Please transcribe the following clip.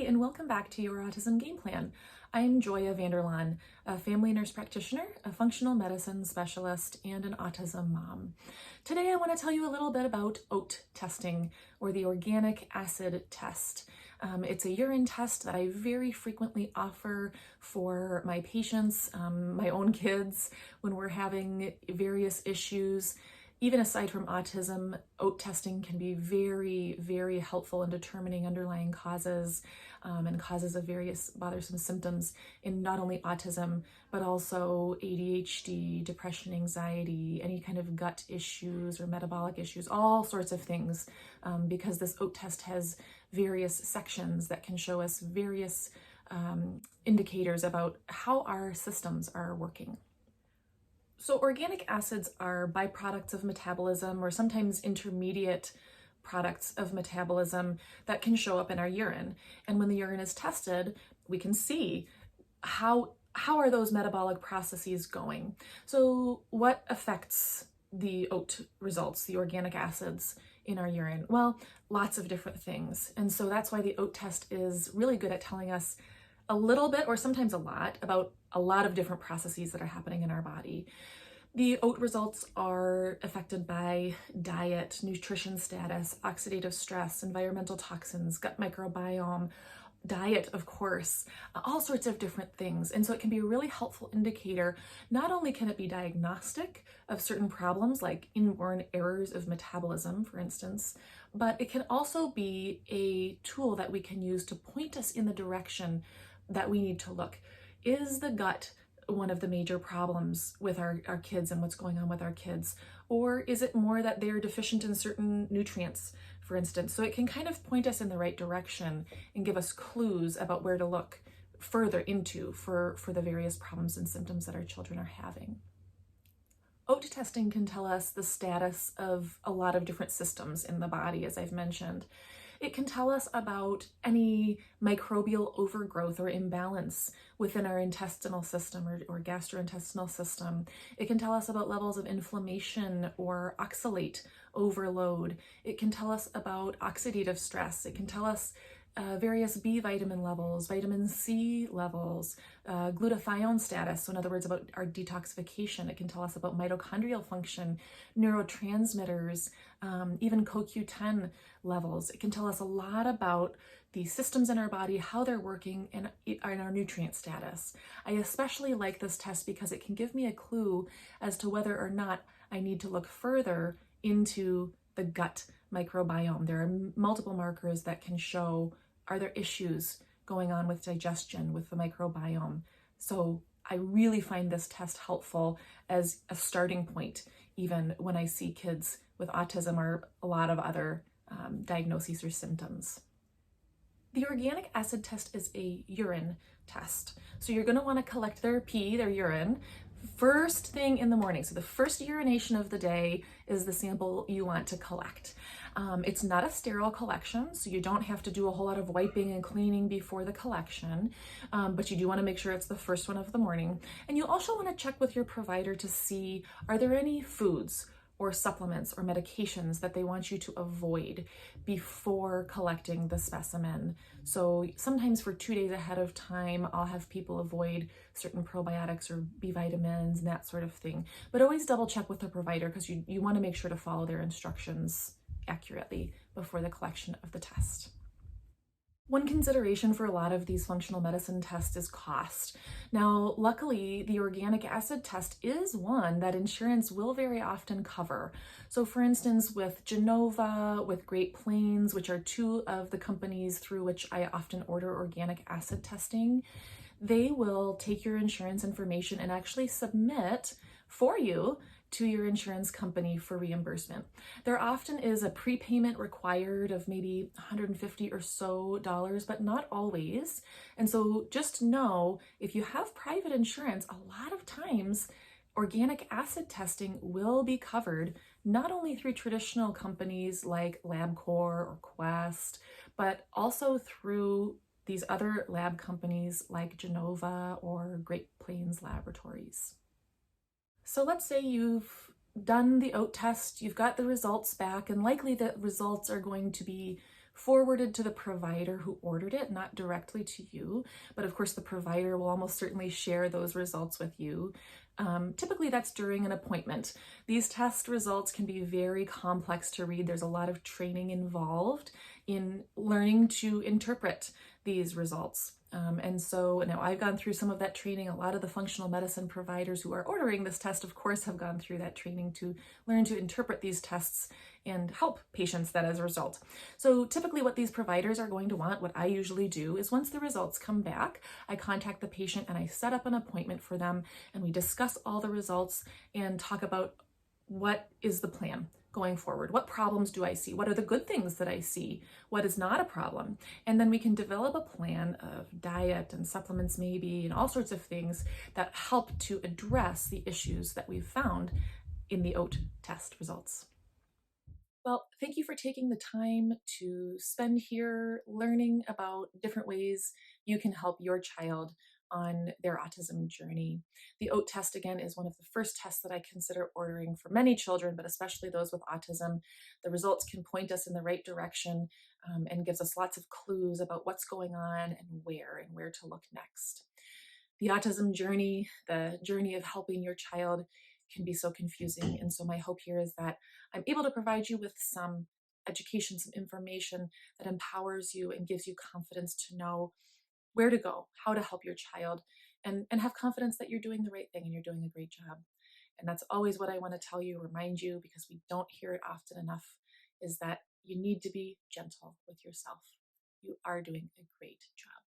And welcome back to your Autism Game Plan. I'm Joya Vanderlaan, a family nurse practitioner, a functional medicine specialist, and an autism mom. Today I want to tell you a little bit about OAT testing, or the organic acid test. It's a urine test that I very frequently offer for my patients, my own kids, when we're having various issues. Even aside from autism, OAT testing can be very, very helpful in determining underlying causes and causes of various bothersome symptoms in not only autism, but also ADHD, depression, anxiety, any kind of gut issues or metabolic issues, all sorts of things, because this OAT test has various sections that can show us various indicators about how our systems are working. So organic acids are byproducts of metabolism, or sometimes intermediate products of metabolism that can show up in our urine. And when the urine is tested, we can see how are those metabolic processes going. So what affects the OAT results, the organic acids in our urine? Well, lots of different things. And so that's why the OAT test is really good at telling us a little bit, or sometimes a lot, about a lot of different processes that are happening in our body. The OAT results are affected by diet, nutrition status, oxidative stress, environmental toxins, gut microbiome, diet, of course, all sorts of different things. And so it can be a really helpful indicator. Not only can it be diagnostic of certain problems like inborn errors of metabolism, for instance, but it can also be a tool that we can use to point us in the direction that we need to look. Is the gut one of the major problems with our kids and what's going on with our kids? Or is it more that they're deficient in certain nutrients, for instance? So it can kind of point us in the right direction and give us clues about where to look further into for the various problems and symptoms that our children are having. OAT testing can tell us the status of a lot of different systems in the body, as I've mentioned. It can tell us about any microbial overgrowth or imbalance within our intestinal system or gastrointestinal system. It can tell us about levels of inflammation or oxalate overload. It can tell us about oxidative stress. It can tell us various B vitamin levels, vitamin C levels, glutathione status, so in other words, about our detoxification. It can tell us about mitochondrial function, neurotransmitters, even CoQ10 levels. It can tell us a lot about the systems in our body, how they're working, and our nutrient status. I especially like this test because it can give me a clue as to whether or not I need to look further into the gut microbiome. There are multiple markers that can show, are there issues going on with digestion, with the microbiome? So I really find this test helpful as a starting point, even when I see kids with autism or a lot of other diagnoses or symptoms. The organic acid test is a urine test. So you're going to want to collect their pee, their urine, first thing in the morning. So the first urination of the day is the sample you want to collect. It's not a sterile collection, so you don't have to do a whole lot of wiping and cleaning before the collection, but you do want to make sure it's the first one of the morning. And you also want to check with your provider to see, are there any foods or supplements or medications that they want you to avoid before collecting the specimen. So sometimes for 2 days ahead of time, I'll have people avoid certain probiotics or B vitamins and that sort of thing. But always double check with the provider, because you want to make sure to follow their instructions accurately before the collection of the test. One consideration for a lot of these functional medicine tests is cost. Now, luckily, the organic acid test is one that insurance will very often cover. So for instance, with Genova, with Great Plains, which are two of the companies through which I often order organic acid testing, they will take your insurance information and actually submit for you to your insurance company for reimbursement. There often is a prepayment required of maybe $150 or so, but not always. And so just know, if you have private insurance, a lot of times organic acid testing will be covered, not only through traditional companies like LabCorp or Quest, but also through these other lab companies like Genova or Great Plains Laboratories. So let's say you've done the OAT test, you've got the results back, and likely the results are going to be forwarded to the provider who ordered it, not directly to you. But of course, the provider will almost certainly share those results with you. Typically, that's during an appointment. These test results can be very complex to read. There's a lot of training involved in learning to interpret these results. And so now I've gone through some of that training. A lot of the functional medicine providers who are ordering this test, of course, have gone through that training to learn to interpret these tests and help patients that as a result. So typically what these providers are going to want, what I usually do is once the results come back, I contact the patient and I set up an appointment for them and we discuss all the results and talk about what is the plan going forward? What problems do I see? What are the good things that I see? What is not a problem? And then we can develop a plan of diet and supplements maybe and all sorts of things that help to address the issues that we've found in the OAT test results. Well, thank you for taking the time to spend here learning about different ways you can help your child on their autism journey. The OAT test, again, is one of the first tests that I consider ordering for many children, but especially those with autism. The results can point us in the right direction and gives us lots of clues about what's going on and where to look next. The autism journey, the journey of helping your child, can be so confusing. And so my hope here is that I'm able to provide you with some education, some information that empowers you and gives you confidence to know where to go, how to help your child, and have confidence that you're doing the right thing and you're doing a great job. And that's always what I want to tell you, remind you, because we don't hear it often enough, is that you need to be gentle with yourself. You are doing a great job.